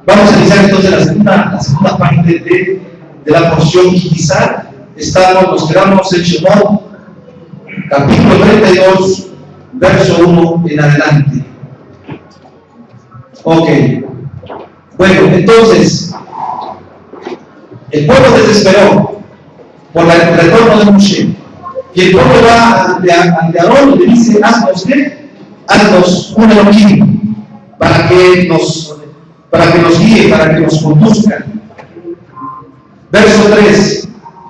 Vamos a iniciar entonces la segunda parte de la porción Kitizar. Nos quedamos en Shemot, capítulo 32, verso 1 en adelante. Ok. Bueno, entonces, el pueblo desesperó por el retorno de Moshe. Y el pueblo va ante Aarón y le dice: haznos qué, haznos un Elohim para que nos guíe, para que nos conduzca. Verso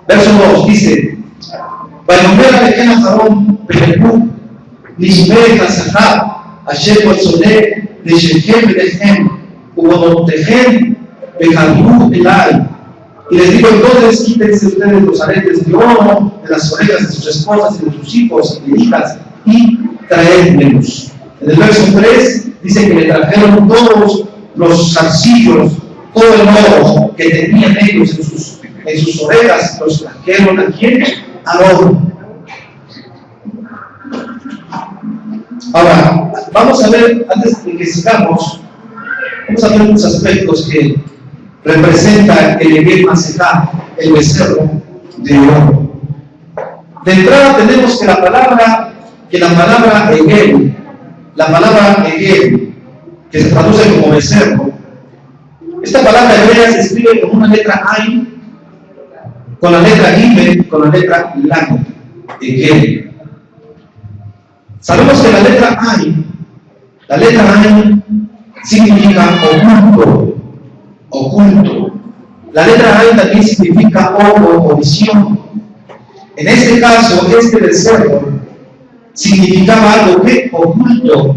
2 dice: Vayomer Alejem Aarón Beneku Nishmei Hasachar Asher Motzone Neshechem Belechem Ubonotechem Bejalú Elai. Y les digo: entonces quítense ustedes los aretes de oro de las orejas de sus esposas y de sus hijos y de hijas y traédmelos. En el verso 3 dice que le trajeron todos los zarcillos, todo el oro que tenían ellos en sus orejas, los trajeron a quién? A Aarón. Ahora, vamos a ver, antes de que sigamos, vamos a ver unos aspectos que representa el Egel Masejá, el becerro de oro. De entrada tenemos que la palabra Egel, que se traduce como becerro, esta palabra hebrea se escribe con una letra Ain, con la letra Gimel, con la letra Lam, Egel. Sabemos que la letra Ain significa oculto. La letra Ain también significa ojo o visión. En este caso, este becerro significaba algo que oculto,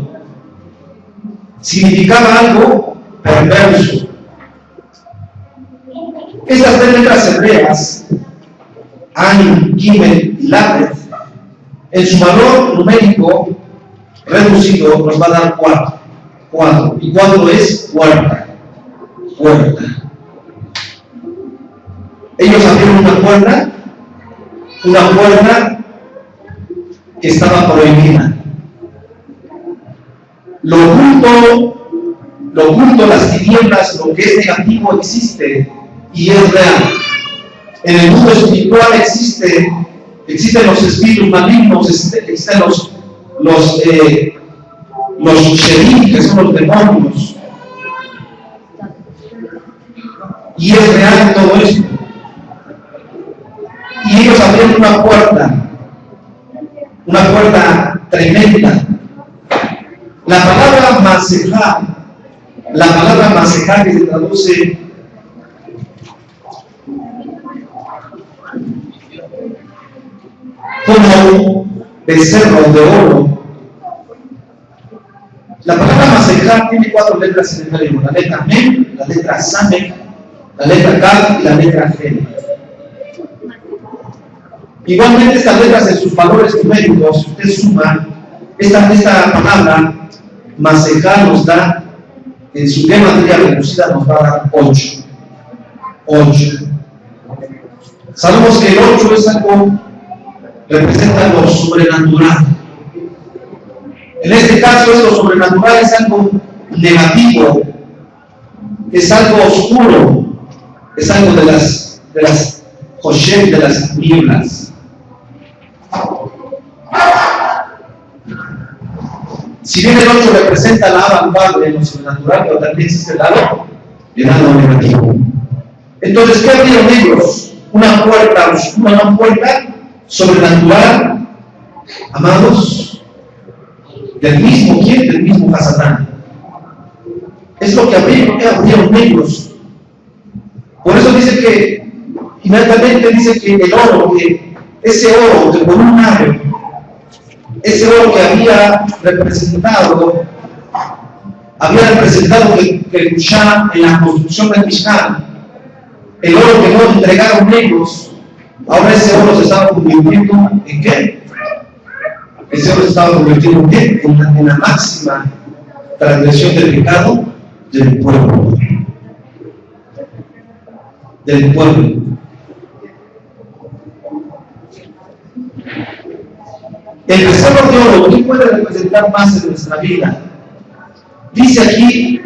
significaba algo perverso. Estas tres letras hebreas, Ain, Gimel y Lamed, en su valor numérico reducido nos va a dar 4. Y 4 es puerta. Ellos abrieron una puerta que estaba prohibida. Lo oculto, las tinieblas, lo que es negativo existe y es real. En el mundo espiritual existen los espíritus malignos, existen los sherim, que son los demonios. Y es real todo esto. Y ellos abrieron una puerta tremenda. La palabra Masejá que se traduce como becerro de oro. La palabra Masejá tiene 4 letras en hebreo: la letra Mem, la letra Samek, la letra Kaf y la letra Gen. Igualmente estas letras en sus valores numéricos, si usted suma, esta palabra Masejá nos da, en su gematría reducida nos va a dar 8. Sabemos que el 8 es algo, representa lo sobrenatural. En este caso, lo sobrenatural es algo negativo, es algo oscuro, es algo de las Hoshem, de las nieblas. Si bien el 8 representa la avanzada en lo sobrenatural, pero también existe el lado negativo. Entonces, ¿qué abrieron ellos? Una puerta oscura, una puerta sobrenatural, amados, del mismo Hasatán. Es lo que abrieron ellos. Por eso dice que, inmediatamente dice que el oro, que ese oro que por un año, ese oro que había representado que Kushá en la construcción del Mishkan, el oro que no entregaron ellos, ahora ese oro se estaba convirtiendo ¿en qué? Ese oro se estaba convirtiendo ¿en qué? En la máxima transgresión del pecado del pueblo. El becerro de oro, ¿qué puede representar más en nuestra vida? Dice aquí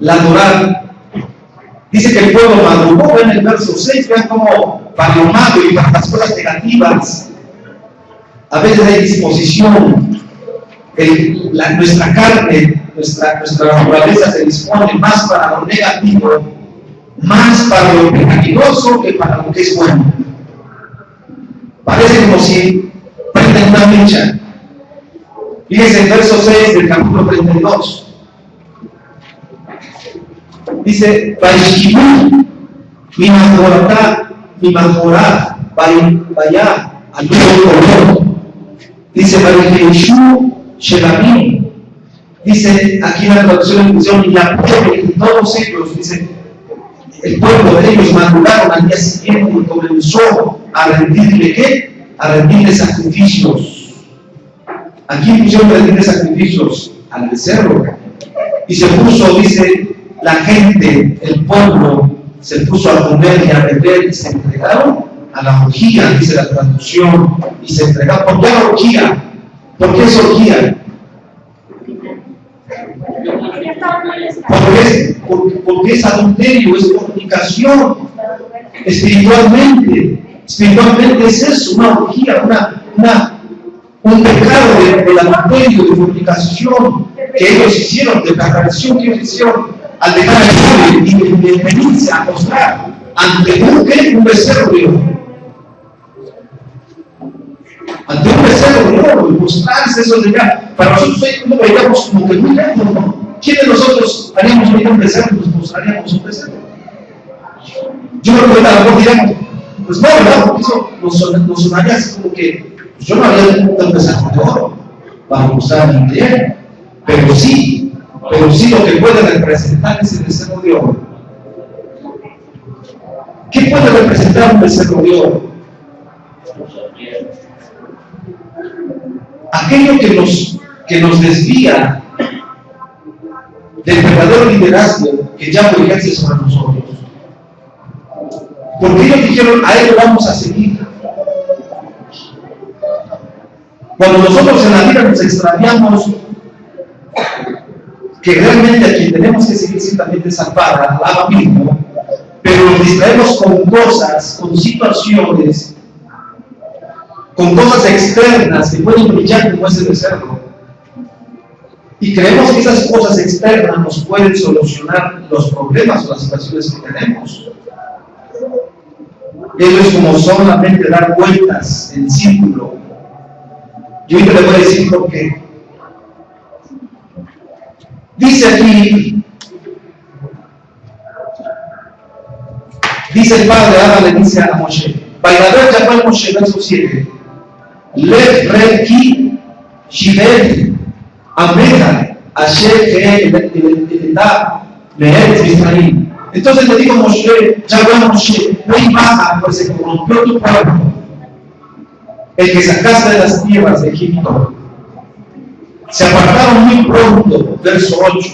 la Torá. Dice que el pueblo madrugó en el verso 6, vean cómo para lo malo y para las cosas negativas, a veces hay disposición, nuestra carne, nuestra naturaleza se dispone más para lo negativo, más para lo pecaminoso que para lo que es bueno. Parece como si prenden una mecha. Fíjense el verso 6 del capítulo 32. Dice, Vaishkimu, mi majorá, vaya, al nuevo. Dice, Vaishkimu, Shelamim. Dice, aquí en la traducción y la pobre y todos ellos, dice, el pueblo de ellos madrugaron al día siguiente y comenzó a rendirle, ¿qué? A rendirle sacrificios. Aquí pusieron rendirle sacrificios al becerro. Y se puso, dice, la gente, el pueblo, se puso a comer y a beber y se entregaron a la orgía, dice la traducción, y se entregaron. ¿Por qué la orgía? ¿Por qué es orgía? Porque es adulterio, es fornicación. Espiritualmente es eso, una orgía, un pecado del adulterio, de fornicación que ellos hicieron, de la tradición que ellos hicieron al dejar el pueblo y venirse a mostrar ante un becerro de oro. Ante un becerro de oro, y mostrarse eso de allá. Para nosotros no veíamos como que muy lejos, ¿no? ¿Quién de nosotros haríamos venir un becerro y nos mostraríamos un becerro? Yo creo que a lo mejor diríamos, pues no, ¿verdad? Porque eso nos sonaría así como que pues yo no había tenido un becerro de oro para mostrar mi interior, pero sí lo que puede representar ese becerro de oro. ¿Qué puede representar un becerro de oro? Aquello que nos desvía del verdadero liderazgo que Yahweh ejerce sobre nosotros. Porque ellos dijeron, a él lo vamos a seguir. Cuando nosotros en la vida nos extraviamos, que realmente a quien tenemos que seguir ciertamente es al Padre, al mismo, pero nos distraemos con cosas, con situaciones, con cosas externas que pueden brillar como ese becerro. Y creemos que esas cosas externas nos pueden solucionar los problemas o las situaciones que tenemos. Eso es como solamente dar vueltas en círculo. Yo ahorita le voy a decir por qué. Dice aquí, dice el padre, ahora le dice a Moshe, bailador llamó a Moshe, verso 7, Lev re ki shibet ameja asher que el me'eretz Misraim. Entonces le digo Moshe, llamó a Moshe, ve y baja, pues se corrompió tu pueblo, el que sacaste de las tierras de Egipto. Se apartaron muy pronto, verso 8.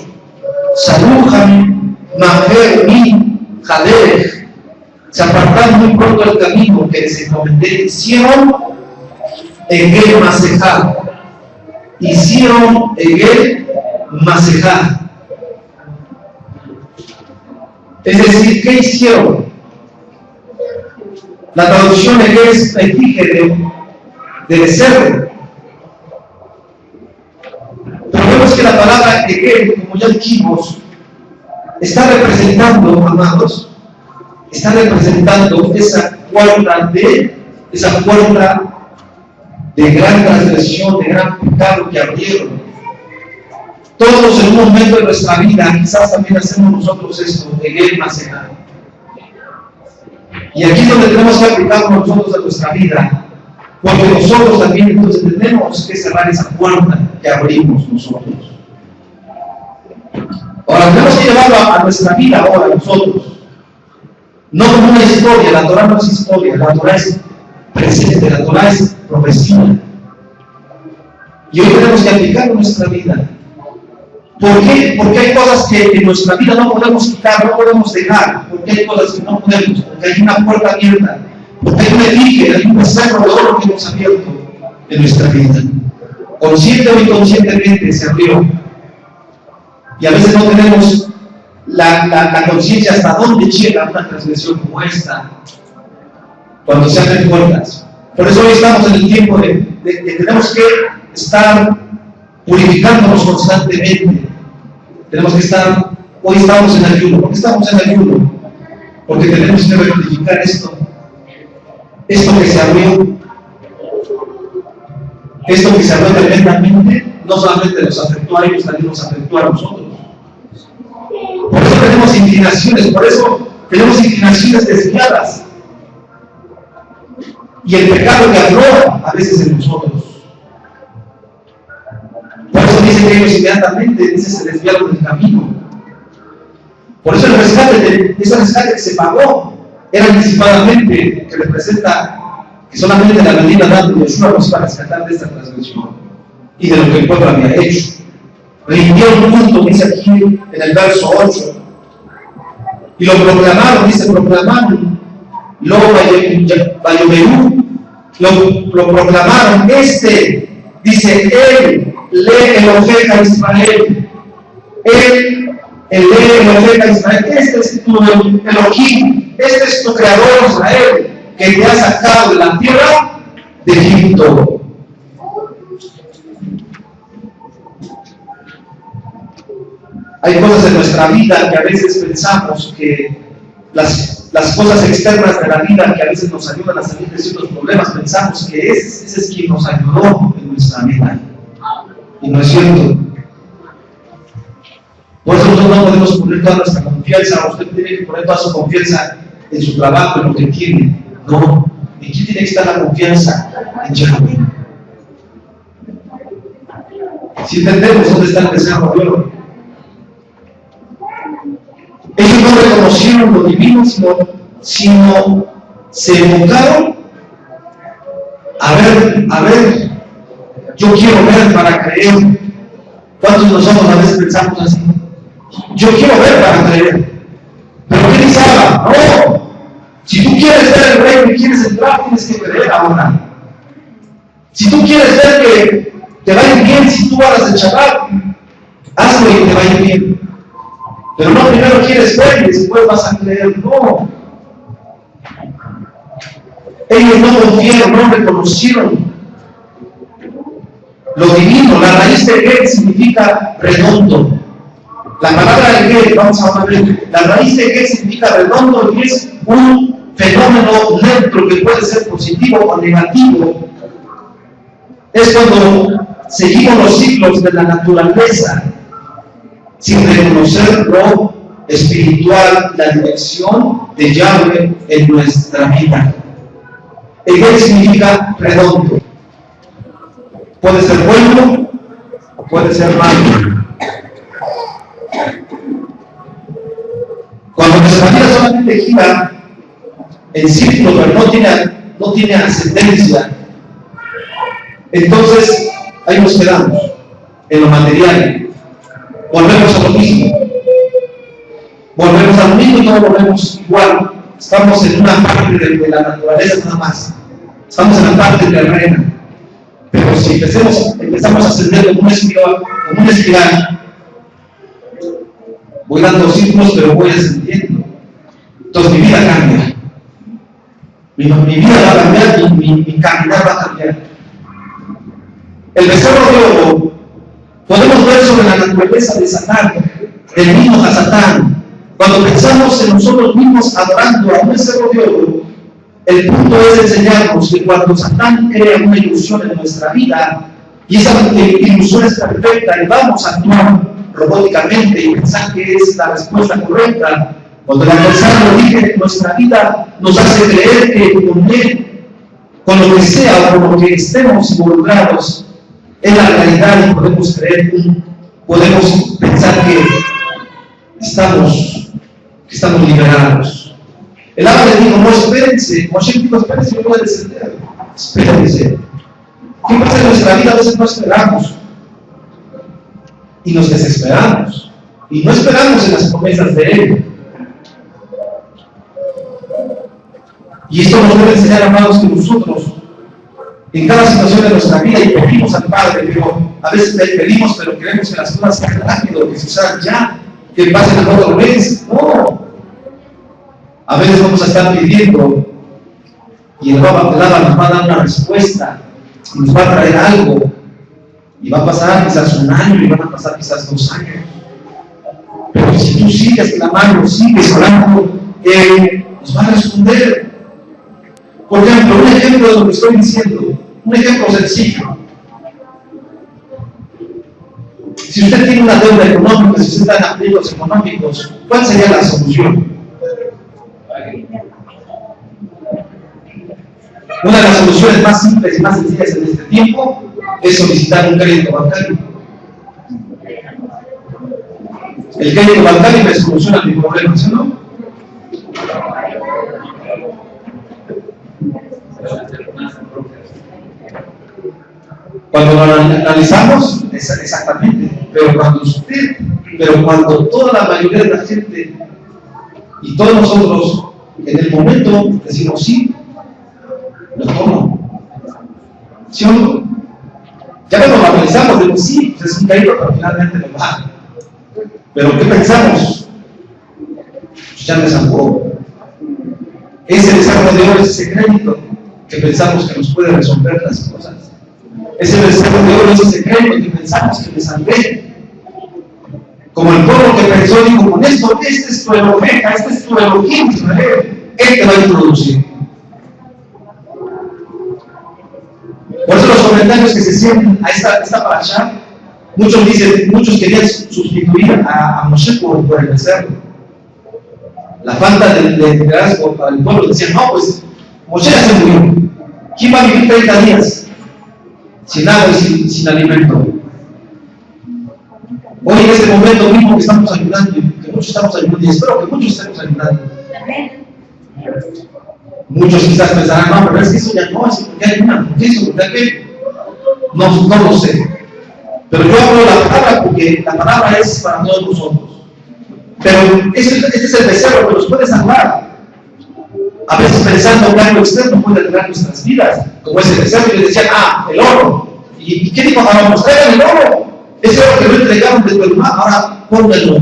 Salújame, Maher, mi, Jalej. Se apartaron muy pronto del camino que les encomendé. Hicieron Egel Masejá. Hicieron Egel Masejá. Es decir, ¿qué hicieron? La traducción Egel es etígere de becerro. Pero vemos que la palabra Egel, como ya dijimos, está representando, amados, está representando esa puerta de gran transgresión, de gran pecado que abrieron. Todos en un momento de nuestra vida, quizás también hacemos nosotros esto, Egel Masejá. Y aquí es donde tenemos que aplicarlo nosotros a nuestra vida. Porque nosotros también entonces tenemos que cerrar esa puerta que abrimos nosotros. Ahora tenemos que llevarlo a nuestra vida ahora nosotros. No como una historia, la Torah no es historia, la Torah es presente, la Torah es profecía. Y hoy tenemos que aplicarlo en nuestra vida. ¿Por qué? Porque hay cosas que en nuestra vida no podemos quitar, no podemos dejar. Porque hay cosas que no podemos, porque hay una puerta abierta. Porque hay un elige, hay un becerro de oro que hemos abierto en nuestra vida. Consciente o inconscientemente se abrió. Y a veces no tenemos la conciencia hasta dónde llega una transgresión como esta, cuando se abren puertas. Por eso hoy estamos en el tiempo de que tenemos que estar purificándonos constantemente. Tenemos que estar, hoy estamos en ayuno. ¿Por qué estamos en ayuno? Porque tenemos que rectificar esto que se abrió, tremendamente, no solamente los afectó a ellos, también nos afectó a nosotros. Por eso tenemos inclinaciones desviadas. Y el pecado que aflora a veces en nosotros. Por eso dice que ellos inmediatamente se desviaron del camino. Por eso ese rescate que se pagó era anticipadamente, que representa que solamente la bendita edad de Yeshua nos iba a rescatar de esta transgresión y de lo que el pueblo había hecho. Rindieron culto, dice aquí en el verso 8, y lo proclamaron, luego Bayomerú, lo proclamaron, dice, él lee el oveja de Israel, este es tu Elohim, este es tu creador Israel, que te ha sacado de la tierra de Egipto. Hay cosas en nuestra vida que a veces pensamos que las cosas externas de la vida que a veces nos ayudan a salir de ciertos problemas, pensamos que ese es quien nos ayudó en nuestra vida. Y no es cierto. Por eso nosotros no podemos poner toda nuestra confianza. Usted tiene que poner toda su confianza en su trabajo, en lo que tiene. No. ¿En quién tiene que estar la confianza? En Yahweh. Si entendemos dónde está el becerro de oro. Ellos no reconocieron lo divino, sino se enfocaron a ver, yo quiero ver para creer. ¿Cuántos de nosotros a veces pensamos así? Yo quiero ver para creer. ¿Pero qué dice Abba? No. Si tú quieres ver el reino y quieres entrar, tienes que creer ahora. Si tú quieres ver que te va a ir bien, si tú hablas de Shabbat, hazlo y te va a ir bien. Pero no, primero quieres ver y después vas a creer. No. Ellos no confiaron, no reconocieron lo divino. La raíz de Get significa redondo. La palabra de Get, vamos a ver, la raíz de Get significa redondo y es un fenómeno neutro que puede ser positivo o negativo. Es cuando seguimos los ciclos de la naturaleza sin reconocer lo espiritual, la dirección de Yahweh en nuestra vida. El Get significa redondo. Puede ser bueno o puede ser malo. Cuando nuestra vida solamente gira en círculo, pero no tiene ascendencia, entonces ahí nos quedamos en lo material. Volvemos a lo mismo. Y no volvemos igual. Estamos en una parte de la naturaleza nada más. Estamos en la parte terrena. Pero si empezamos a ascender como una espiral, voy dando círculos, pero voy ascendiendo. Entonces mi vida cambia. Mi vida va a cambiar y mi caminar va a cambiar. El becerro de oro, podemos ver sobre la naturaleza de Satán, del mismo a Satán. Cuando pensamos en nosotros mismos adorando a un becerro de oro, el punto es enseñarnos que cuando Satán crea una ilusión en nuestra vida, y esa ilusión es perfecta y vamos a actuar robóticamente y pensar que es la respuesta correcta, cuando el adversario dirige nuestra vida, nos hace creer que con él, con lo que sea o con lo que estemos involucrados, es la realidad y podemos pensar que estamos liberados. El ángel le dijo, no, espérense. Moshe dijo, espérense, yo voy a descender. Espérense. ¿Qué pasa en nuestra vida? A veces no esperamos. Y nos desesperamos. Y no esperamos en las promesas de Él. Y esto nos debe enseñar, amados, que nosotros, en cada situación de nuestra vida, y pedimos al Padre, pero a veces le pedimos, pero queremos que las cosas sean rápido, que se usan ya. que pasen el otro mes. No. A veces vamos a estar pidiendo y el Baba Telaba nos va a dar una respuesta y nos va a traer algo y va a pasar quizás un año y van a pasar quizás 2 años. Pero si tú sigues clamando, sigues orando, Él nos va a responder. Por ejemplo, un ejemplo de lo que estoy diciendo, un ejemplo sencillo. Si usted tiene una deuda económica, si usted está en aprietos económicos, ¿cuál sería la solución? Una de las soluciones más simples y más sencillas en este tiempo es solicitar un crédito bancario. El crédito bancario me soluciona mi problema, ¿sí o no? Cuando lo analizamos, exactamente, pero cuando toda la mayoría de la gente y todos nosotros en el momento decimos sí, lo tomo. ¿Sí o no? Ya cuando lo analizamos, decimos sí, pues es un crédito, pero finalmente lo va. Pero ¿qué pensamos? Pues ya me sacó. Ese desarrollo es ese crédito que pensamos que nos puede resolver las cosas. Ese desarrollo es ese crédito que pensamos que me salvé. Como el pueblo que pensó, digo, con esto, este es tu Elohim, este es tu Elohim, Israel, Él te va a introducir. Por eso los comentarios que se sienten a esta parasha, muchos dicen, muchos querían sustituir a Moshe por el becerro. La falta de liderazgo para el pueblo, decían, no, pues Moshe ya se murió. ¿Quién va a vivir 30 días sin agua y sin alimento? Hoy en este momento mismo que estamos ayudando, que muchos estamos ayudando, y espero que muchos estemos ayudando. Muchos quizás pensarán, no, pero es que eso ya no, es porque hay una, porque eso, porque aquel. No lo sé. Pero yo hablo la palabra porque la palabra es para todos nosotros. Pero este es el becerro que nos puede salvar. A veces pensando que algo externo puede arreglar nuestras vidas, como ese becerro, y les decían, el oro. ¿Y qué dijo? Ahora nos traigan el oro. Ese oro que no entregaron desde el mar, ahora pónganlo.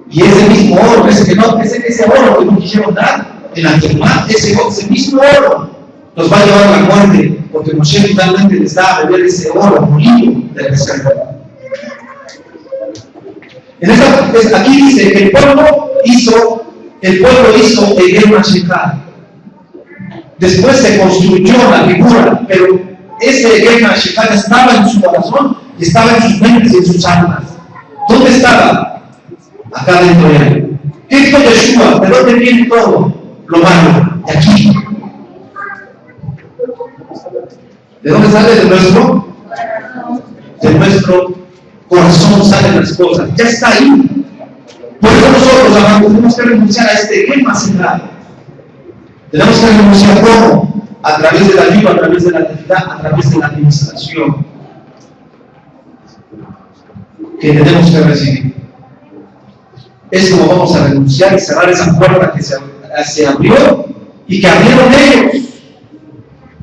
Y ese mismo oro, ese oro que no quisieron dar en la antigüedad, ese mismo oro nos va a llevar a la muerte, porque Moshe finalmente les da a beber ese oro molido del becerro. Aquí dice que el pueblo hizo Egel Mashechá. Después se construyó la figura, pero ese Egel Mashechá estaba en su corazón, estaba en sus mentes y en sus almas. ¿Dónde estaba? Acá dentro de él. ¿Qué dijo Yeshua? ¿De dónde viene todo lo malo? De aquí. ¿De dónde sale? De nuestro corazón salen las cosas. Ya está ahí. Por eso nosotros, amados, tenemos que renunciar a este quema central. Tenemos que renunciar ¿cómo? A través del ayuno, a través de la actividad, a través de la administración que tenemos que recibir. Es como vamos a renunciar y cerrar esa puerta que se abrió y que abrieron ellos.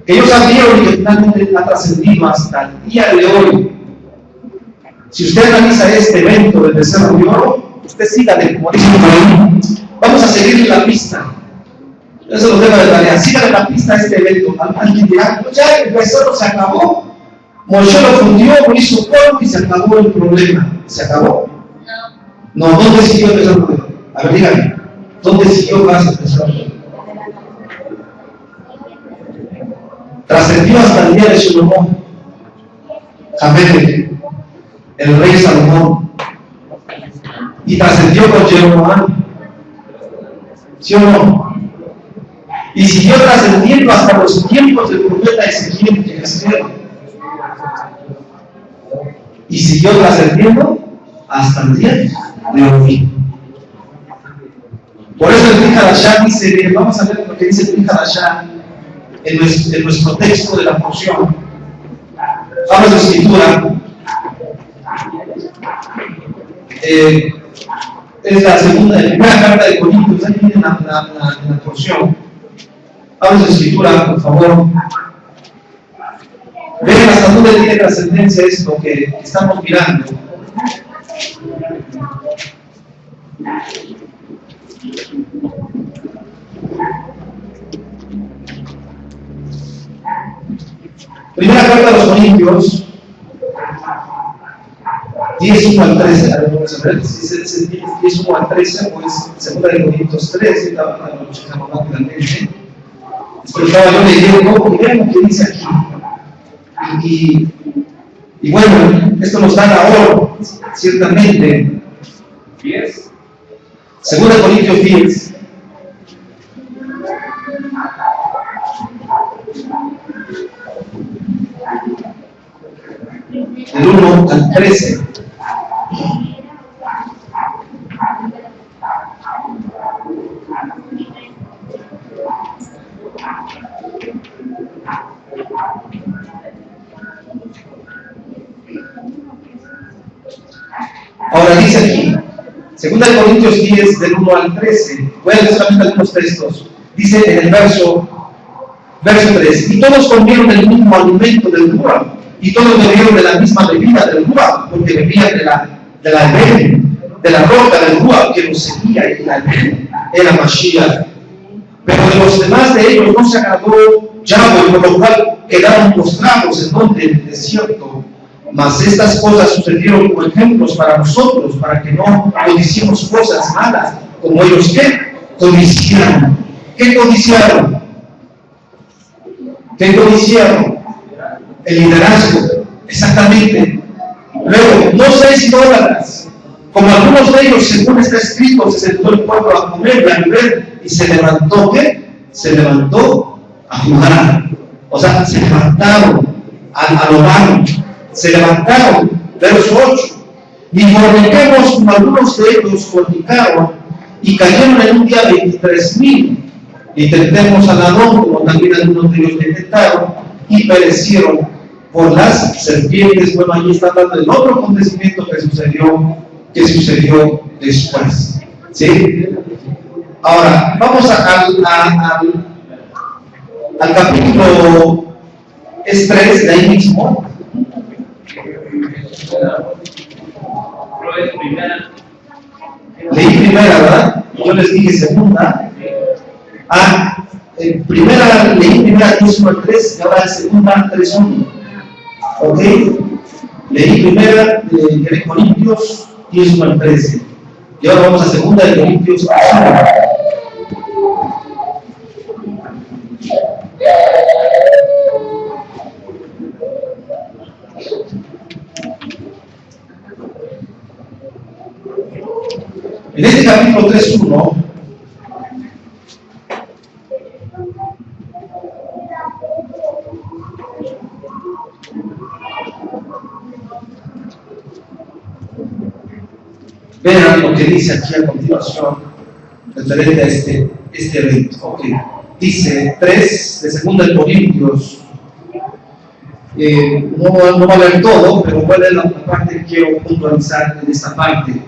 Ellos abrieron y que finalmente ha trascendido hasta el día de hoy. Si usted analiza este evento del becerro de oro, usted sígale, como dice por ahí. Vamos a seguir la pista. Eso lo dejo de tarea. Sígale la pista a este evento. Alguien dirá, pues ya el becerro se acabó. Moshe lo fundió, lo hizo polvo y se acabó el problema. ¿Se acabó? No. ¿Dónde siguió el becerro de oro? A ver, dígame. ¿Dónde siguió más el becerro de oro? Trascendió hasta el día de Salomón. Jamel, el rey Salomón. Y trascendió con Jeroboam. ¿Sí o no? Y siguió trascendiendo hasta los tiempos del profeta Ezequiel que nacieron. Y siguió trascendiendo hasta el día de hoy. Por eso el Brit Hadashah dice, vamos a ver lo que dice el Brit Hadashah en nuestro texto de la porción. Habla de escritura. Es la primera carta de Corintios, aquí viene la porción. Habla de escritura, por favor. Vean hasta dónde tiene trascendencia esto que estamos mirando. Primera carta a los Corintios, 10:1 al 13. A ver, vamos a ver si es 10:1 al 13 o es segunda de Corintios 3. Lo checamos rápidamente. Pero estaba yo leyendo y vean lo que dice aquí. Y bueno, esto nos da la hora, ciertamente. 10. Segunda de Corintios 10. Del 1 al 13. Ahora dice aquí, segunda de Corintios 10, del 1 al 13. Voy a leer solamente algunos textos. Dice en el verso 3, y todos comieron el mismo alimento del Ruach, y todos bebieron de la misma bebida del Ruach, porque bebían de la roca del Ruach que los seguía, y la era Mashiach. Pero de los demás de ellos no se agradó Yahweh, por lo cual quedaron postrados en el desierto. Mas estas cosas sucedieron como ejemplos para nosotros, para que no codiciemos cosas malas, como ellos que codiciaron. ¿Qué codiciaron? ¿Qué codiciaron? El liderazgo, exactamente. Luego, no 6 idólatras, como algunos de ellos, según está escrito, se sentó el pueblo a comer y a beber, y se levantó, ¿qué? Se levantó a jugar. O sea, se levantaron a lo malo. Se levantaron, verso 8, y forniquemos como algunos de ellos fornicaron, y cayeron en un día 23,000, y tentemos al ladrón, como también algunos de ellos le tentaron, y perecieron por las serpientes. Bueno, ahí está hablando del otro acontecimiento que sucedió después. ¿Sí? Ahora, vamos al capítulo 3 de ahí mismo. Leí primera, ¿verdad? Yo les dije segunda. Leí primera 10:1 al 3 y ahora segunda 3:1. ¿Ok? Leí primera de Corintios 10:1 al 13. Y ahora vamos a segunda de Corintios 10:1. En este capítulo 3:1, vean lo que dice aquí a continuación referente a este evento. Okay. Dice 3 de segunda de Corintios. No va a leer todo, pero voy a leer la parte que quiero puntualizar en esta parte.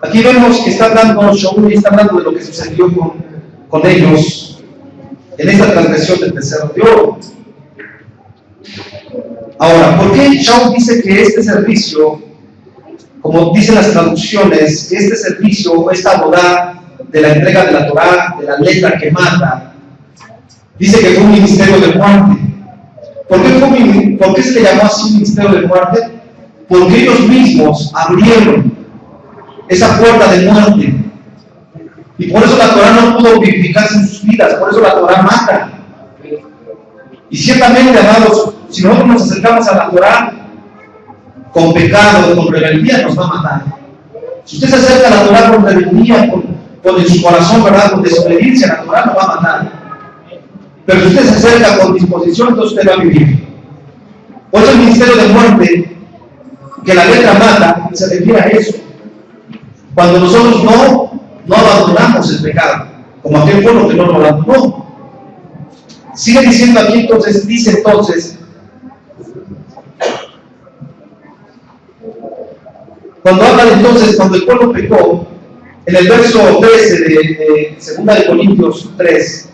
Aquí vemos que está hablando Shaul y está hablando de lo que sucedió con ellos en esta transgresión del becerro de oro. Ahora, ¿por qué Shaul dice que este servicio, como dicen las traducciones, que este servicio o esta boda de la entrega de la Torá, de la letra que mata, dice que fue un ministerio de muerte? ¿Por qué se le llamó así un ministerio de muerte? Porque ellos mismos abrieron esa puerta de muerte. Y por eso la Torá no pudo vivificarse en sus vidas, por eso la Torá mata. Y ciertamente, amados, si nosotros nos acercamos a la Torá con pecado, con rebeldía, nos va a matar. Si usted se acerca a la Torá con rebeldía, con en su corazón, ¿verdad?, con desobediencia, la Torá lo va a matar. Pero si usted se acerca con disposición, entonces usted va a vivir. Por eso el ministerio de muerte, que la letra mata, se refiere a eso. Cuando nosotros no abandonamos el pecado, como aquel pueblo que no lo abandonó. Sigue diciendo aquí entonces, dice entonces, Cuando habla entonces, cuando el pueblo pecó, en el verso 13 de 2 de Corintios 3,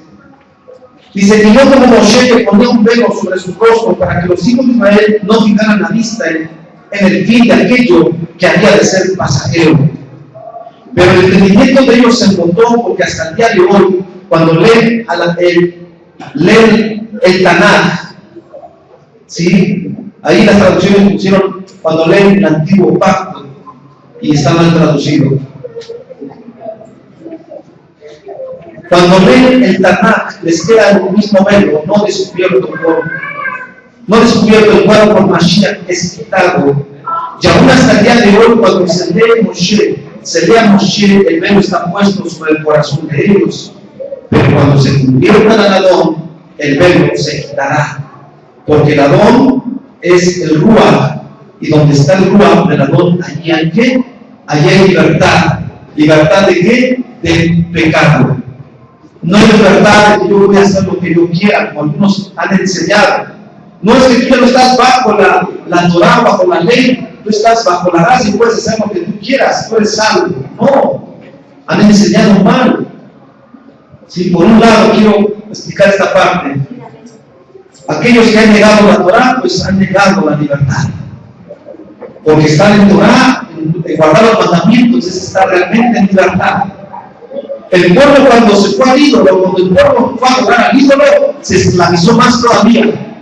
dice: y no como Moshe, que ponía un velo sobre su rostro para que los hijos de Israel no fijaran la vista en el fin de aquello que había de ser pasajero. Pero el entendimiento de ellos se embotó, porque hasta el día de hoy, cuando leen el Tanaj, ¿sí? Ahí las traducciones pusieron cuando leen el antiguo pacto y está mal traducido. Cuando leen el Tanaj, les queda el mismo velo, no descubierto el cual por Mashiach es quitado. Y aún hasta el día de hoy, cuando se lee a Moshe, el velo está puesto sobre el corazón de ellos. Pero cuando se conviertan al Adón, el velo se quitará. Porque el Adón es el Ruach, y donde está el Ruach del Adón, allí hay ¿qué? Allí hay libertad. ¿Libertad de qué? Del pecado. No hay libertad de que yo voy a hacer lo que yo quiera, como algunos han enseñado. No es que tú ya no estás bajo la Torah, bajo la ley, tú estás bajo la gracia y puedes hacer lo que tú quieras, tú eres salvo. No, han enseñado mal. Sí, por un lado quiero explicar esta parte. Aquellos que han negado la Torah, pues han negado la libertad. Porque estar en Torah, en guardar los mandamientos, es estar realmente en libertad. El pueblo, cuando se fue al ídolo, cuando el pueblo fue a adorar al ídolo, se esclavizó más todavía.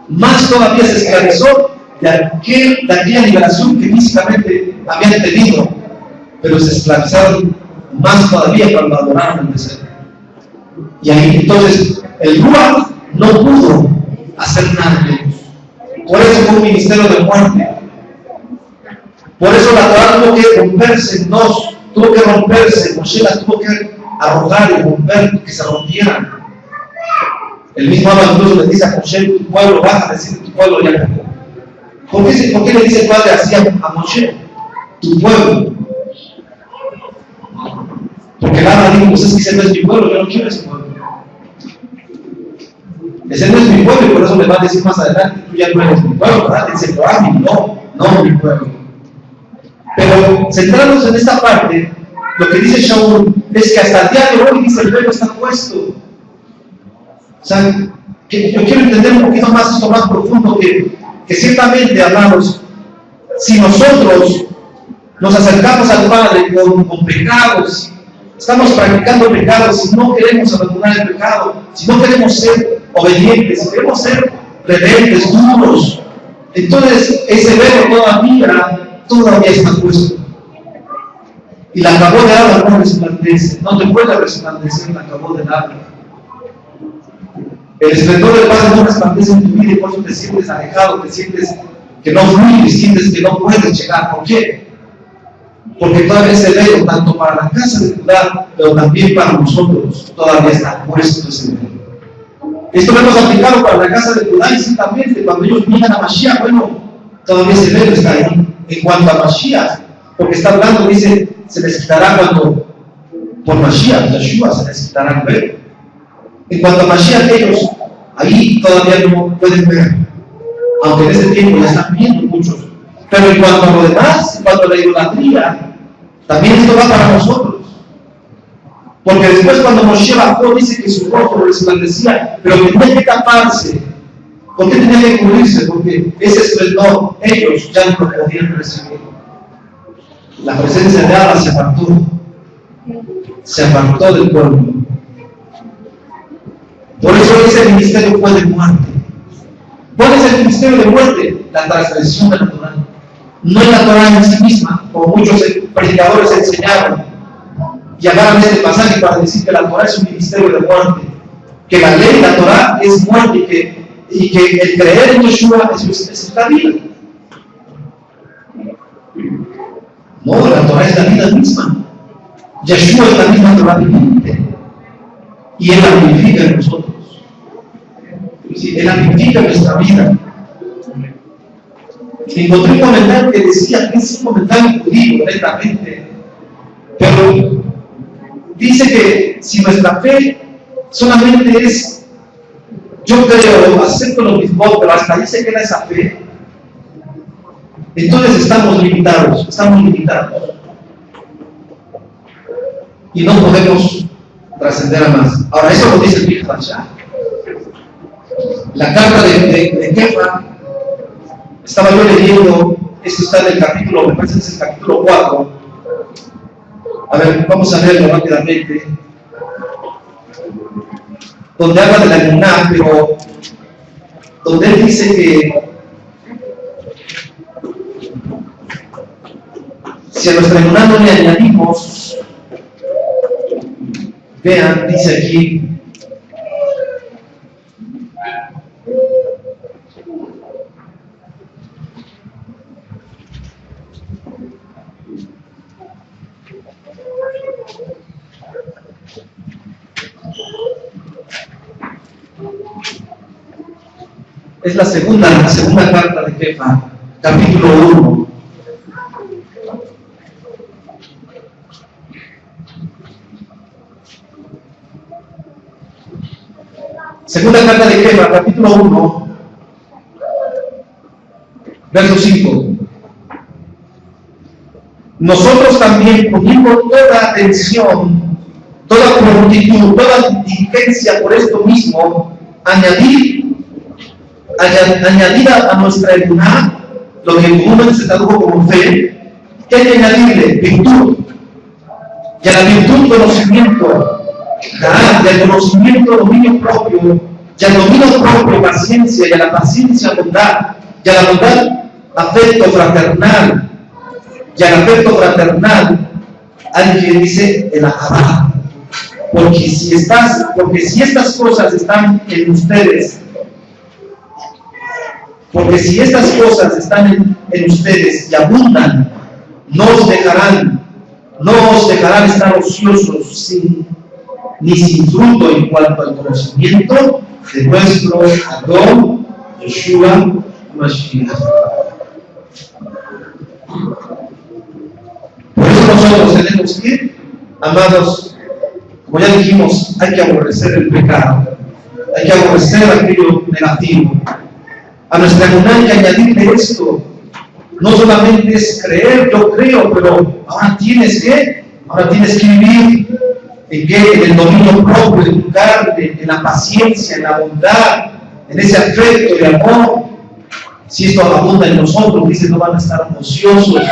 Más todavía se esclavizó de aquella liberación que físicamente habían tenido, pero se esclavizaron más todavía cuando adoraron al becerro. Y ahí entonces el Ruach no pudo hacer nada de ellos. Por eso fue un ministerio de muerte. Por eso la Torah tuvo que romperse en dos, tuvo que romperse, Moshe la tuvo que arrojar y romper, que se rompieran. El mismo Abba incluso le dice a Moshe: tu pueblo, vas a decir tu pueblo ya pecó. ¿Por qué le dice el padre así a Moshe? Tu pueblo. Porque el Abba dijo: pues es que ese no es mi pueblo, yo no quiero ese pueblo. Ese no es mi pueblo, y por eso le va a decir más adelante: tú ya no eres mi pueblo, ¿verdad? Dice: no mi pueblo. Pero centrarnos en esta parte, lo que dice Shaul es que hasta el día de hoy, dice, el velo está puesto. O sea, que yo quiero entender un poquito más esto más profundo, que ciertamente, amados, si nosotros nos acercamos al Padre con pecados, estamos practicando pecados, si no queremos abandonar el pecado, si no queremos ser obedientes, si queremos ser rebeldes, duros, entonces ese velo todavía está puesto. Y la cabó de agua no resplandece, no te puede resplandecer la cabó de agua. El esplendor del Padre no resplandece en tu vida, y por eso te sientes alejado, te sientes que no fluyes, sientes que no puedes llegar. ¿Por qué? Porque todavía ese velo, tanto para la casa de Judá, pero también para nosotros, todavía está puesto ese velo. Esto lo hemos aplicado para la casa de Judá, y ciertamente cuando ellos miran a Mashiach, bueno, todavía ese velo está ahí. En cuanto a Mashiach, porque está hablando, dice, se les quitará cuando, por Mashiach, Yeshua, se les quitará el velo. En cuanto a Mashiach, ellos ahí todavía no pueden ver, aunque en ese tiempo ya están viendo muchos. Pero en cuanto a lo demás, en cuanto a la idolatría, también esto va para nosotros. Porque después, cuando Moshe bajó, dice que su rostro resplandecía, pero tenía que taparse. ¿Por qué tenía que cubrirse? Porque ese esplendor ellos ya no lo podían recibir. La presencia de Abba se apartó del pueblo. Por eso ese ministerio fue de muerte. ¿Cuál es el ministerio de muerte? La transgresión de la Torah. No es la Torah en sí misma, como muchos predicadores enseñaron y agarran este pasaje para decir que la Torah es un ministerio de muerte, que la ley, la Torah, es muerte, y que el creer en Yeshua es la vida. No, la Torah es la vida misma. Yeshua es la misma Torah viviente, y Él la vivifica en nosotros. Él la vivifica en nuestra vida. Encontré un comentario que decía, que es un comentario judío directamente, pero dice que si nuestra fe solamente es, yo creo, acepto los mismos, pero hasta dice que era esa fe, entonces estamos limitados. Y no podemos trascender a más. Ahora, eso lo dice el Big Hashah. La carta de Kefa, estaba yo leyendo, esto está en el capítulo, me parece que es el capítulo 4. A ver, vamos a leerlo rápidamente. Donde habla de la emuná, pero donde él dice que si a nuestra emuná no le añadimos, vean, dice aquí, es la segunda carta de Kefa, capítulo 1. Segunda carta de Kefa, capítulo 1, verso 5. Nosotros también, poniendo toda atención, toda prontitud, toda diligencia por esto mismo, añadir a nuestra emuná, lo que comúnmente se tradujo como fe, que hay que añadirle virtud, y a la virtud conocimiento, y al conocimiento dominio propio, y al dominio propio paciencia, y a la paciencia bondad, y a la bondad afecto fraternal, y al afecto fraternal alguien dice el ahabá, porque si estas cosas están en ustedes, en ustedes y abundan, no os dejarán estar ociosos ni sin fruto en cuanto al conocimiento de nuestro Adón Yeshua Mashiach. Por eso nosotros tenemos que, amados, como ya dijimos, hay que aborrecer el pecado, hay que aborrecer aquello negativo. A nuestra emuná hay que añadirle esto. No solamente es creer, yo creo, pero ahora tienes que vivir en el dominio propio de tu carne, en la paciencia, en la bondad, en ese afecto de amor. Si esto abunda en nosotros, dice, no van a estar ociosos.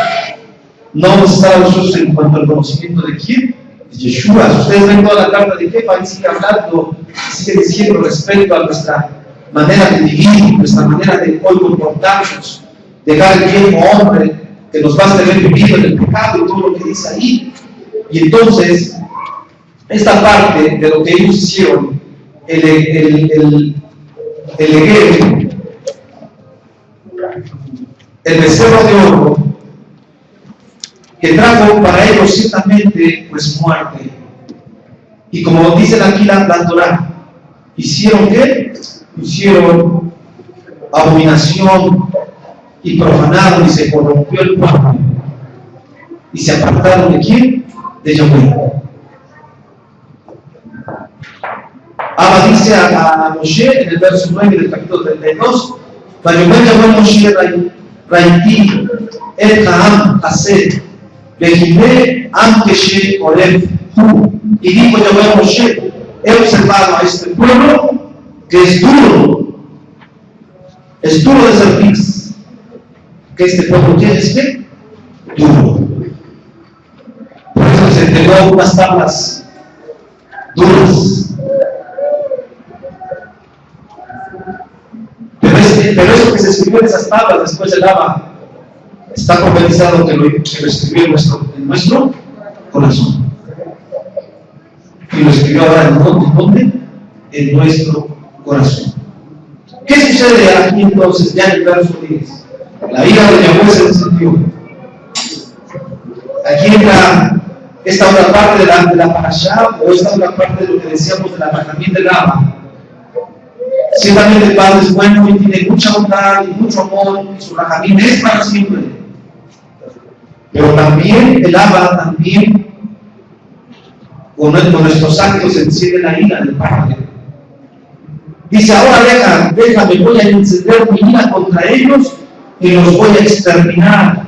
No vamos a estar ociosos en cuanto al conocimiento de quién, de Yeshua. Si ustedes ven toda la carta de Kefa, ahí sigue hablando, sigue diciendo respecto a nuestra manera de vivir, nuestra manera de hoy comportarnos, dejar el viejo hombre que nos va a hacer vivir en el pecado y todo lo que dice ahí. Y entonces, esta parte de lo que ellos hicieron, el becerro de oro, que trajo para ellos ciertamente pues muerte. Y como dice aquí la Torah, ¿hicieron qué? Hicieron abominación y profanaron y se corrompió el pueblo y se apartaron de quién? De Yahweh. Abba dice a Moshe en el verso 9 del capítulo 32, Vayomer Yahweh Moshe Raiti el Ha'am Hased Vejime Am Keshe Oref Hu, y dijo Yahweh a Moshe, he observado a este pueblo que es duro de servir, que este pueblo tiene que duro. Por eso se entregó unas tablas duras. Pero eso que se escribió en esas tablas después del Abba está profetizado que lo escribió en nuestro corazón. Y lo escribió ahora en dónde? En nuestro corazón. ¿Qué sucede aquí entonces ya en el verso 10? La ira de Yahweh se encendió. Aquí entra esta otra parte de la parashá, o esta otra parte de lo que decíamos de la también del Abba. Ciertamente el Padre es bueno y tiene mucha bondad y mucho amor, y su rajamín es para siempre. Pero también el Abba, también con nuestros actos enciende la ira del Padre. Dice, ahora déjame, voy a encender mi ira contra ellos y los voy a exterminar,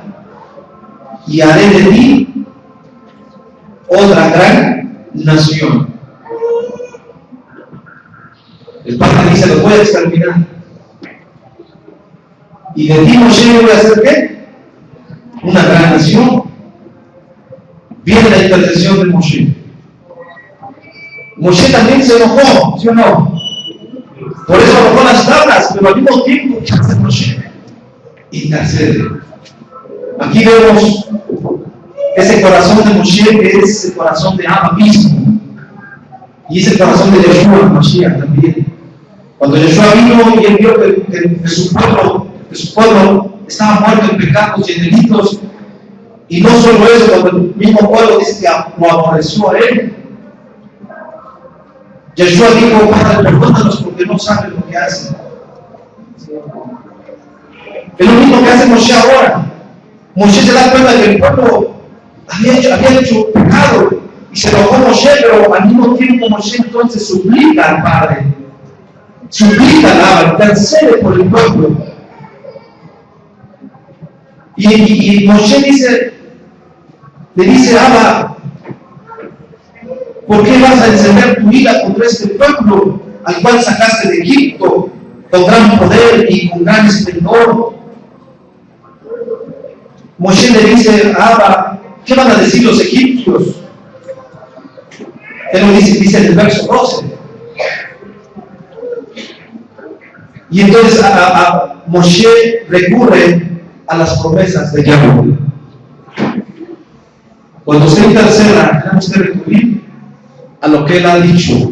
y haré de ti otra gran nación. El Padre dice, los voy a exterminar. Y de ti, Moshe, voy a hacer ¿qué? Una gran nación. Viene la intercesión de Moshe. Moshe también se enojó, ¿sí o no? Por eso arrojó las tablas, pero al mismo tiempo, ¿qué hace Moshe? Intercede. Aquí vemos ese corazón de Moshe, que es el corazón de Abba mismo. Y es el corazón de Yeshua, Mashiach también. Cuando Yeshua vino y él vio que su pueblo estaba muerto en pecados y en delitos, y no solo eso, cuando el mismo pueblo dice que lo aborreció a él, Yeshua dijo, Padre, perdónalos porque no saben lo que hacen. Es lo mismo que hace Moshe ahora. Moshe se da cuenta que el pueblo había hecho pecado y se enojó Moshe, pero al mismo tiempo Moshe entonces suplica al Padre, suplica al Abba, intercede por el pueblo. Y Moshe le dice a Abba, ¿por qué vas a encender tu ira contra este pueblo al cual sacaste de Egipto con gran poder y con gran esplendor? Moshe le dice a Abba, ¿qué van a decir los egipcios? Él lo dice en el verso 12. Y entonces Moshe recurre a las promesas de Yahweh. Cuando se interceda, tenemos que recurrir a lo que él ha dicho.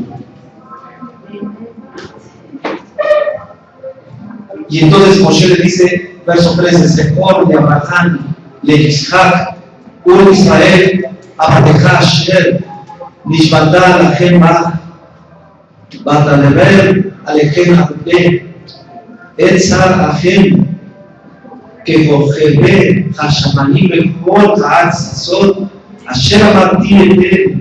Y entonces Moshe le dice, verso 13, Sejor de Abraham, le Isaac, Ur Israel, Abdeja Asher, Nishbata Lachem Bach, Batalever Alechem Abde, Etzar Achem, Kehojebe, Hashamanim Bechol, Haat Sasot, Asher Amarti Ete,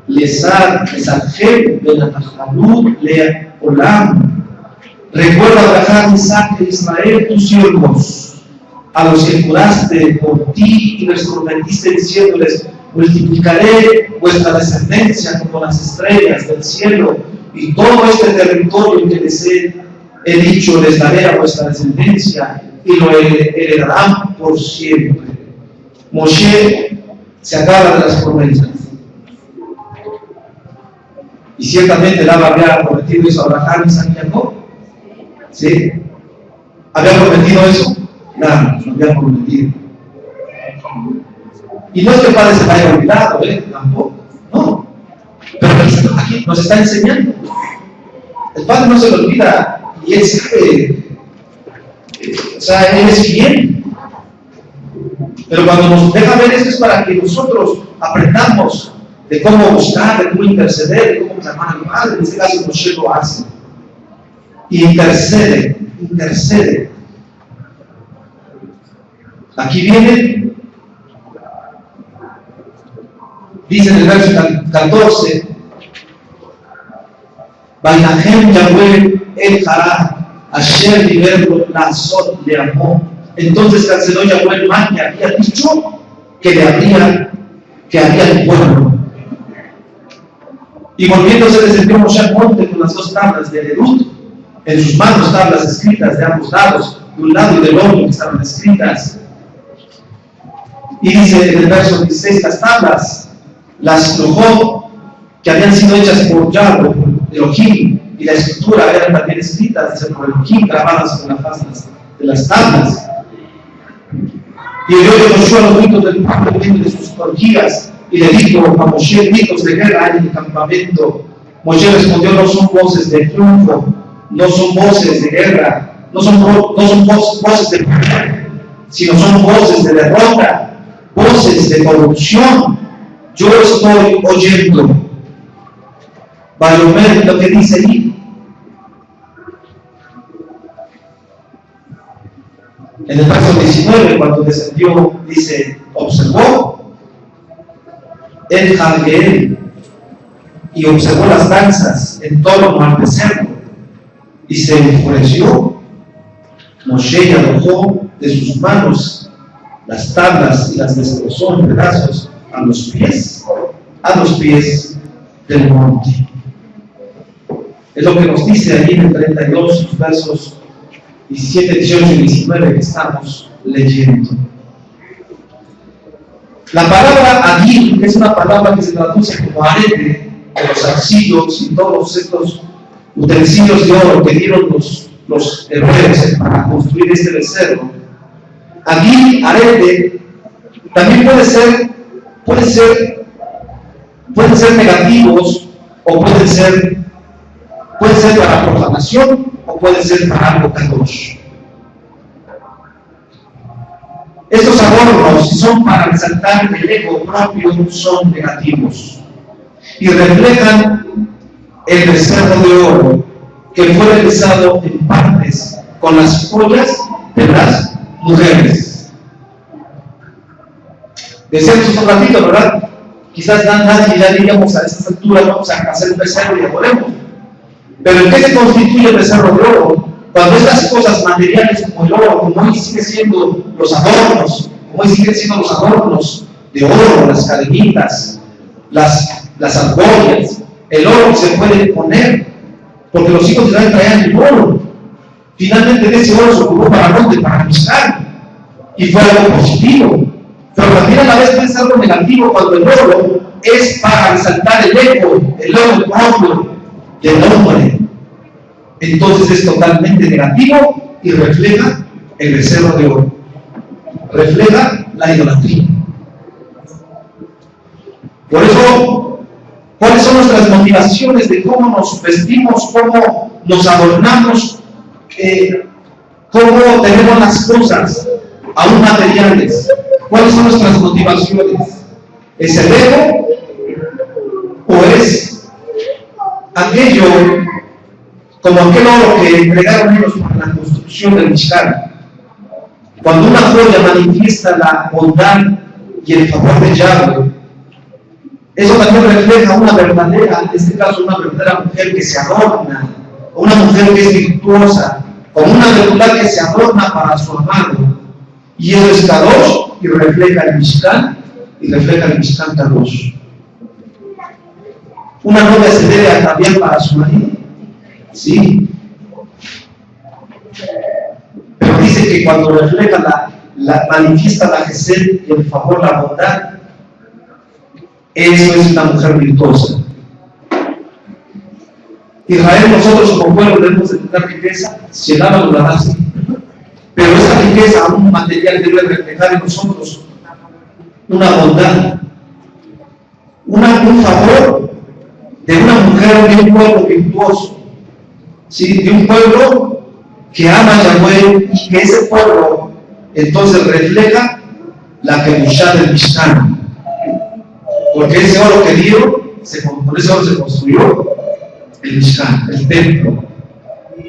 Lesar, Lesarjem, Benatachlanut, Leolam. Recuerda a Abraham, Isaac e Israel, tus siervos, a los que juraste por ti y les prometiste diciéndoles, multiplicaré vuestra descendencia como las estrellas del cielo, y todo este territorio que les he dicho les daré a vuestra descendencia y lo heredarán por siempre. Moshe se acaba de las promesas. Y ciertamente el Abba había prometido eso a Abraham, Isaac y Jacob. ¿Sí? ¿Había prometido eso? Claro, lo había prometido. Y no es que el Padre se haya olvidado, tampoco. No. Pero aquí nos está enseñando. El Padre no se lo olvida y Él sabe. O sea, Él es fiel. Pero cuando nos deja ver esto es para que nosotros aprendamos de cómo buscar, de cómo interceder, de cómo clamar al Padre. En este caso, Moshe lo hace. Y intercede. Aquí viene, dice en el verso 14, Vainahem Yahweh el Hará, Asher Liberlo Lazot le amó. Entonces canceló Yahweh el mal que había dicho que haría el pueblo. Y volviéndose descendió Moshe al monte con las dos tablas de Lerut, en sus manos tablas escritas de ambos lados, de un lado y del otro que estaban escritas. Y dice en el verso 16, las tablas las arrojó, que habían sido hechas por Yahweh, por Elohim, y la escritura eran también escritas, dice por Elohim, grabadas en la faz de las tablas. Y oyó Josué los gritos del pueblo de sus orgías, y le dijo a Moshe, gritos de guerra en el campamento. Moshe respondió, no son voces de triunfo, no son voces de guerra, no son voces de poder, sino son voces de derrota, voces de corrupción. Yo estoy oyendo. Bayomer, lo que dice ahí. En el verso 19, cuando descendió, dice, observó el Jangel y observó las danzas en torno al becerro y se enfureció. Moshe y arrojó de sus manos las tablas y las destrozó en pedazos a los pies del monte. Es lo que nos dice ahí en el 32, versos 17, 18 y 19 que estamos leyendo. La palabra agil, que es una palabra que se traduce como arete, de los arcillos y todos estos utensilios de oro que dieron los hebreos para construir este becerro. Agil, arete, también pueden ser negativos o pueden ser para proclamación o pueden ser para algo kadosh. Estos adornos, si son para resaltar el ego propio, son negativos y reflejan el becerro de oro que fue realizado en partes con las joyas de las mujeres. Decíamos un ratito, ¿verdad? Quizás nadie ya diríamos a estas alturas vamos a hacer un becerro y ya podemos. Pero ¿en qué se constituye el becerro de oro? Cuando estas cosas materiales como el oro, como hoy siguen siendo los adornos de oro, las cadenitas, las argollas, el oro se puede poner, porque los hijos de Israel traían el oro. Finalmente de ese oro se ocupó para ¿dónde? Para buscar, y fue algo positivo. Pero también a la vez puede ser algo negativo cuando el oro es para resaltar el ego, el oro propio del hombre. Entonces es totalmente negativo y refleja el becerro de oro. Refleja la idolatría. Por eso, ¿cuáles son nuestras motivaciones de cómo nos vestimos, cómo nos adornamos, cómo tenemos las cosas, aún materiales? ¿Cuáles son nuestras motivaciones? ¿Es el ego o es aquello, como aquel oro que entregaron ellos para la construcción del Mishkan? Cuando una joya manifiesta la bondad y el favor de Yahweh, eso también refleja una verdadera, en este caso una verdadera mujer que se adorna, una mujer que es virtuosa, como una verdad que se adorna para su amado. Y eso es Kadosh y refleja el Mishkan Kadosh. Una novia se debe ataviar para su marido, sí. Pero dice que cuando refleja manifiesta la gesed y el favor, la bondad, eso es una mujer virtuosa. Israel, nosotros como pueblo debemos de tener riqueza, llenarla de la raza. Pero esa riqueza, aún material, debe reflejar en nosotros una bondad, un favor de una mujer, de un pueblo virtuoso, ¿sí? De un pueblo que ama a Yahweh, y que ese pueblo entonces refleja la Kedushá del Mishkan. Porque ese oro que dio, con ese oro se construyó el Mishkan, el templo.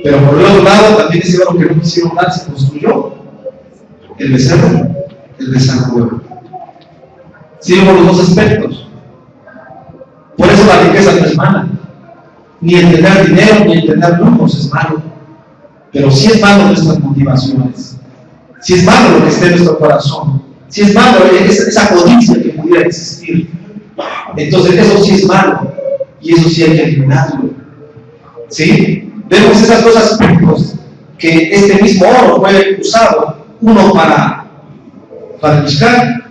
Pero por el otro lado, también ese oro que no quisieron dar, se construyó el becerro huevo. Sí, por los dos aspectos. Por eso la riqueza no es mala. Ni el tener dinero, ni el tener lujos es malo. Pero sí es malo nuestras motivaciones. Sí es malo lo que esté en nuestro corazón. Sí es malo esa codicia que pudiera existir. Entonces eso sí es malo. Y eso sí hay que eliminarlo. ¿Sí? Vemos esos dos aspectos, que este mismo oro fue usado, uno para el Mishkan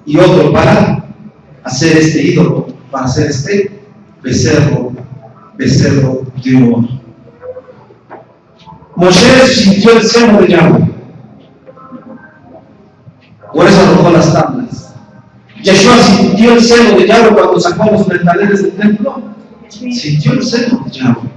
y otro para hacer este ídolo, para hacer este becerro de oro. Moshe sintió el celo de Yahweh, por eso arrojó las tablas. Yeshua sintió el celo de Yahweh cuando sacó los metaleres del templo. Sintió el celo de Yahweh.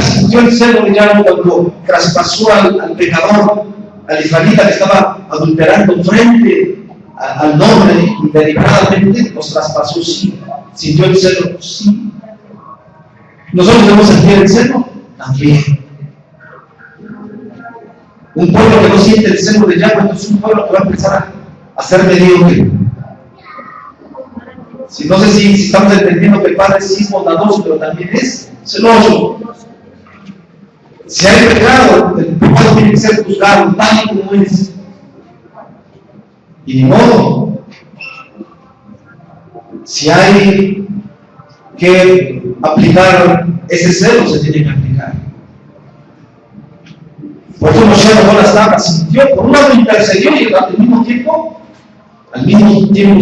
Sintió el celo de Yahweh cuando traspasó al pecador, al israelita que estaba adulterando frente al nombre, y deliberadamente los traspasó, sí. Sintió el celo, sí. Nosotros debemos sentir el celo también. Un pueblo que no siente el celo de Yahweh es un pueblo que va a empezar a ser mediocre. No sé si estamos entendiendo que el Padre sí es bondadoso, pero también es celoso. Si hay pecado, el pecado tiene que ser juzgado tal y como es. Y ni modo. Si hay que aplicar ese celo, se tiene que aplicar. Por eso Moshe tomó las tablas, sintió, por un lado intercedió y al mismo tiempo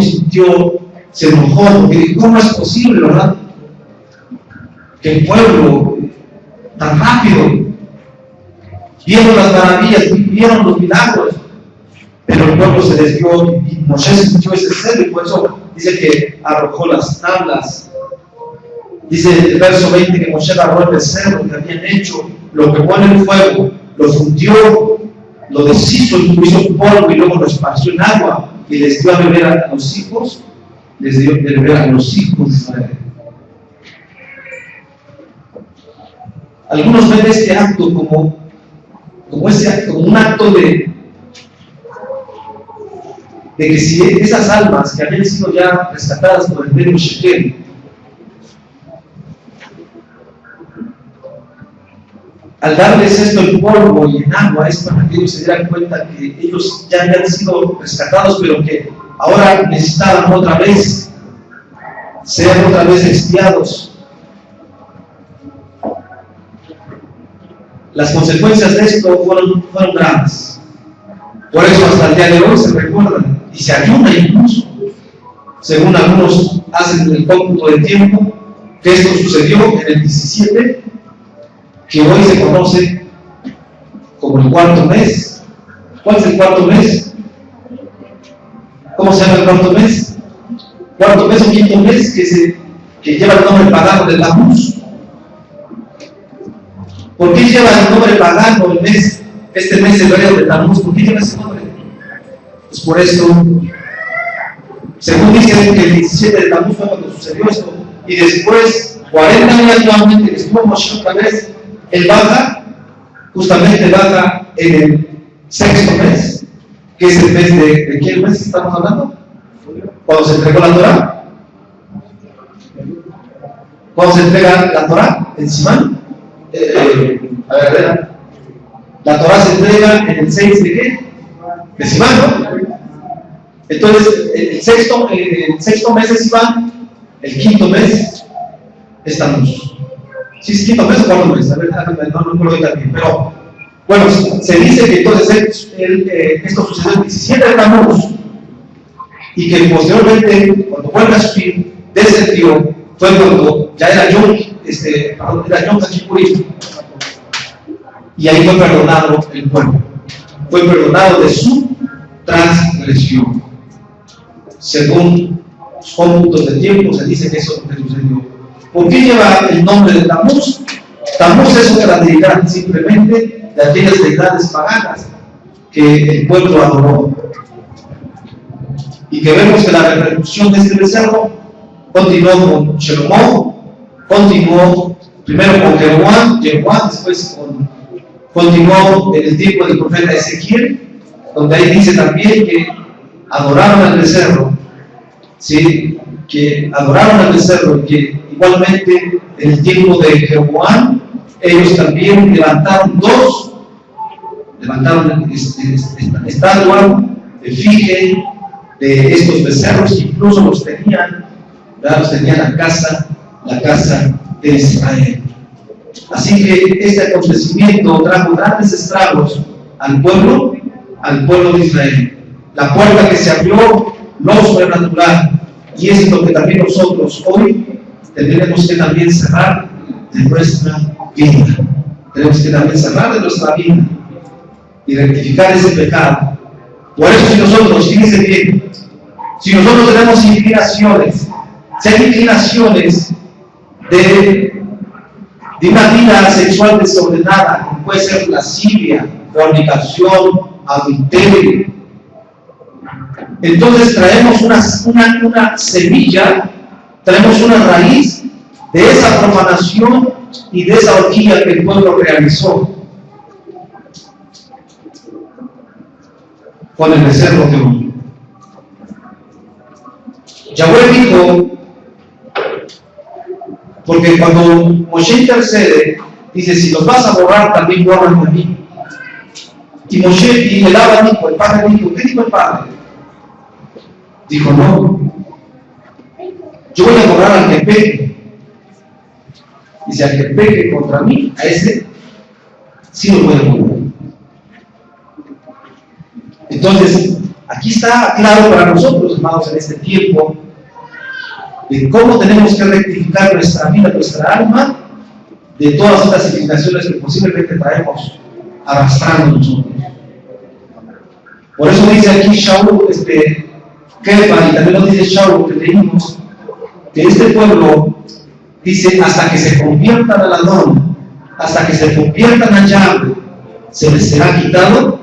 sintió, se enojó, porque dijo, ¿cómo es posible, verdad? Que el pueblo tan rápido vieron las maravillas, vieron los milagros, pero el pueblo se desvió y Moshe sintió ese celo y por eso dice que arrojó las tablas. Dice el verso 20 que Moshe agarró el becerro que habían hecho, lo quemó en el fuego, lo fundió, lo deshizo y lo hizo polvo y luego lo esparció en agua y les dio a beber a los hijos, les dio a beber a los hijos de Israel. Algunos ven este acto como un acto de que si esas almas que habían sido ya rescatadas por el rey Shekem, al darles esto en polvo y en agua, es para que ellos se dieran cuenta que ellos ya habían sido rescatados, pero que ahora necesitaban otra vez ser otra vez expiados. Las consecuencias de esto fueron graves. Por eso hasta el día de hoy se recuerdan y se ayuda incluso, según algunos hacen el cómputo de tiempo, que esto sucedió en el 17, que hoy se conoce como el cuarto mes. ¿Cuál es el cuarto mes? ¿Cómo se llama el cuarto mes? Cuarto mes o quinto mes que lleva el nombre pagano de Tamuz. ¿Por qué lleva el nombre pagano el mes, este mes hebreo de Tamuz? ¿Por qué lleva ese nombre? Pues por esto, según dicen que el 17 de Tamuz fue cuando sucedió esto, y después, 40 años nuevamente, que estuvo Moshe otra vez, él justamente baja en el sexto mes, que es el mes ¿de qué mes estamos hablando? Cuando se entregó la Torah. Cuando se entrega la Torah en Simán. A ver, la Torah se entrega en el 6 de ¿qué? De Simán, ¿no? Entonces, el sexto mes es Simán, el quinto mes es Tamuz. Si es quinto mes o cuarto mes, a ver, no recuerdo ahorita bien, pero bueno, se dice que entonces esto sucedió el 17 de Tamuz y que posteriormente, cuando vuelve a subir, descendió, fue cuando ya era Yom Kippurim, y ahí fue perdonado el pueblo, fue perdonado de su transgresión. Según los cómputos de tiempo, se dice que eso es lo que sucedió. ¿Por qué lleva el nombre de Tamuz? Tamuz es otra deidad simplemente de aquellas deidades paganas que el pueblo adoró. Y que vemos que la repercusión de este becerro continuó con Shelomó, continuó primero con Jeroboam, después continuó en el tiempo del profeta Ezequiel, donde ahí dice también que adoraron al becerro, ¿sí? Que adoraron al becerro, y que igualmente en el tiempo de Jeroboam ellos también levantaron estatua de efigie de estos becerros, que incluso los tenían en la casa de Israel. Así que este acontecimiento trajo grandes estragos al pueblo de Israel. La puerta que se abrió, lo sobrenatural, y es lo que también nosotros hoy tendremos que también cerrar de nuestra vida. Tenemos que también cerrar de nuestra vida y rectificar ese pecado. Por eso, si nosotros, fíjense bien, si nosotros tenemos inclinaciones, si hay inclinaciones de una vida sexual desordenada, como puede ser lascivia, fornicación, adulterio, entonces traemos una semilla, traemos una raíz de esa profanación y de esa orgía que el pueblo realizó con el becerro de oro. Yahweh dijo, porque cuando Moshe intercede, dice, si los vas a borrar, también bórrame a mí. Y Moshe, y el Abba dijo, el padre dijo, ¿qué dijo el padre? Dijo, no, yo voy a borrar al que peque. Dice, al que peque contra mí, a ese sí lo voy a borrar. Entonces, aquí está claro para nosotros, hermanos, en este tiempo, de cómo tenemos que rectificar nuestra vida, nuestra alma, de todas estas inclinaciones que posiblemente traemos arrastrando nosotros. Por eso dice aquí Shaul, Kefa, y también lo dice Shaul, que leímos, que este pueblo dice, hasta que se conviertan al Adón, hasta que se conviertan a Yahweh, se les será quitado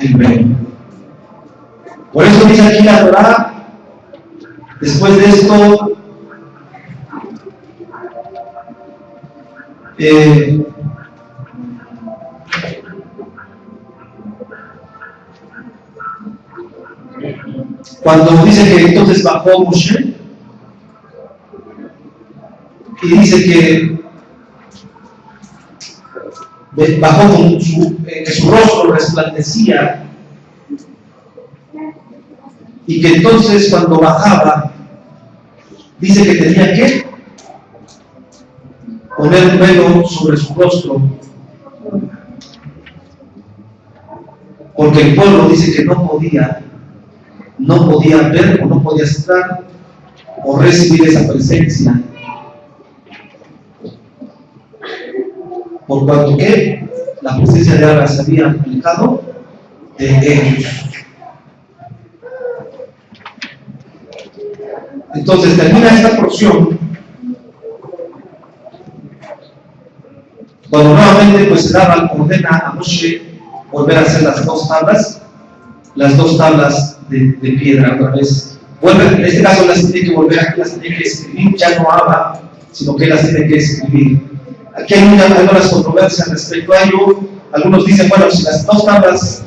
el velo. Por eso dice aquí la Torah, después de esto, cuando dice que entonces bajó Moshe, y dice que bajó con que su rostro resplandecía, y que entonces cuando bajaba, dice que tenía que poner un velo sobre su rostro, porque el pueblo dice que no podía ver o no podía estar o recibir esa presencia, por cuanto que la presencia de Abba se había alejado de ellos. Entonces termina esta porción cuando nuevamente pues el Abba ordena a Moshe volver a hacer las dos tablas de piedra otra vez. En este caso las tiene que volver, aquí las tiene que escribir, ya no Abba, sino que las tiene que escribir. Aquí hay algunas controversias respecto a ello. Algunos dicen, bueno, si las dos tablas,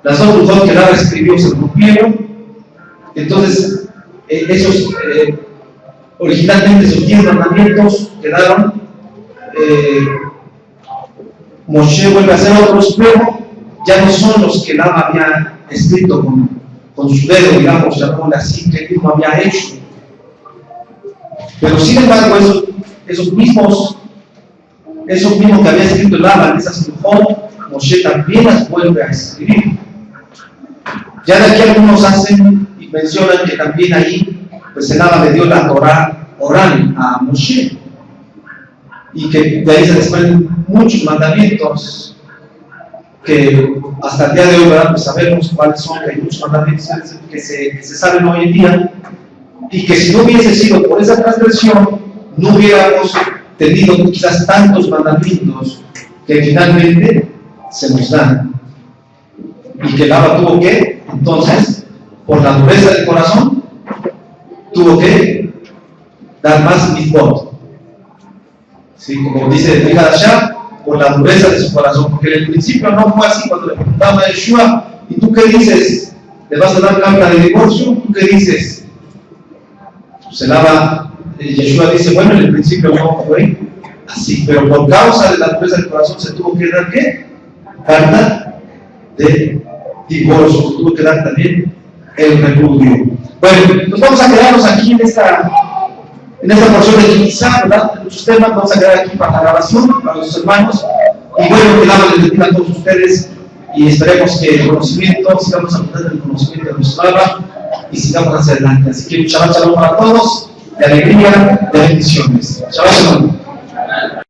las dos lujot que Abba escribió se rompieron, entonces originalmente esos 10 mandamientos quedaron, Moshe vuelve a hacer otros, pero ya no son los que Abba había escrito con su dedo, digamos, llamémosle así, que él mismo había hecho. Pero sin embargo, esos mismos que había escrito el Abba en esas lujot, Moshe también las vuelve a escribir. Ya de aquí algunos hacen y mencionan que también ahí, pues el Abba le dio la Torah oral a Moshe, y que de ahí se desprenden muchos mandamientos que hasta el día de hoy, ¿verdad? Pues sabemos cuáles son, que hay muchos mandamientos que se saben hoy en día, y que si no hubiese sido por esa transgresión, no hubiéramos tenido quizás tantos mandamientos que finalmente se nos dan, y que el Abba tuvo que, entonces, por la dureza del corazón, tuvo que dar más mitzvot. ¿Sí? Como dice el Hadashah, por la dureza de su corazón, porque en el principio no fue así. Cuando le preguntaban a Yeshua, ¿y tú qué dices? ¿Le vas a dar carta de divorcio? ¿Tú qué dices? Pues Yeshua dice, bueno, en el principio no fue así, pero por causa de la dureza del corazón se tuvo que dar ¿qué? Carta de divorcio, se tuvo que dar también el repudio. Bueno, nos vamos a quedarnos aquí en esta porción de Quizá, ¿verdad? De muchos temas, vamos a quedar aquí para la grabación, para los hermanos, y bueno, que el Abba les bendiga a todos ustedes, y esperemos que el conocimiento, sigamos aprendiendo el conocimiento de nuestro Abba, y sigamos hacia adelante. Así que un Shabbat Shalom para todos, de alegría, de bendiciones. Shabbat Shalom.